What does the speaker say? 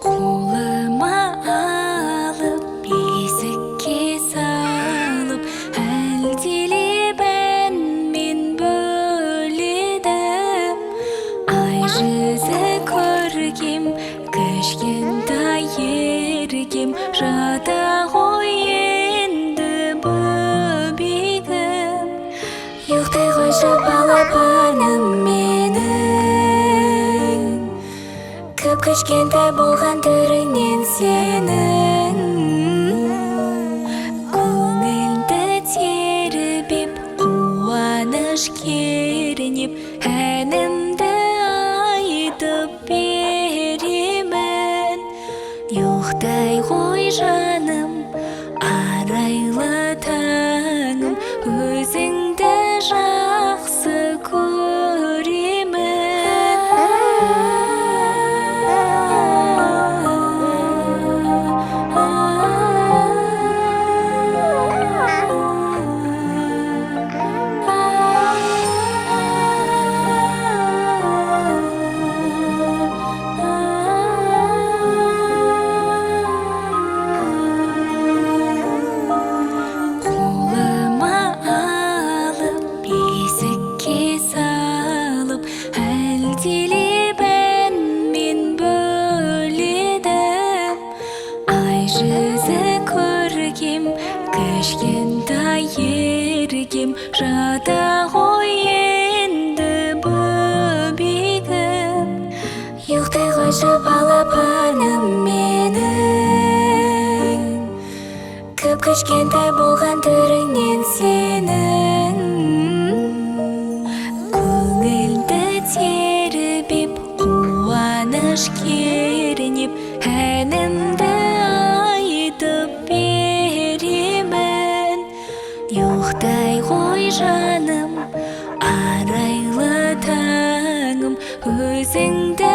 Қолыма алып, бесікке салып, әлдилеп әнмен бөледім. Ай жүзі көргем, кішкентай еркем, жата ғой енді бөбегім. Ұйықтай қойшы балапаным менің, кіп-кішкентай болған түріңнен сенің. Көңілді тербеп, қуаныш кернеп, әнімді айтып беремін. Ұйықтай ғой жаным, арайлы таңым, өзіңді жақсы Қолыма алып, бесікке салып, әлдилеп әнмен бөледім. Ай жүзі көргем, кішкентай еркем, жата ғой енді бөбегім. Ұйықтай қойшы балапаным менің, кіп-кішкентай болған түріңнен сенің. Көңілді тербеп, қуаныш кернеп, әнімді айтып беремін. Ұйықтай ғой жаным, арайлы таңым, өзіңді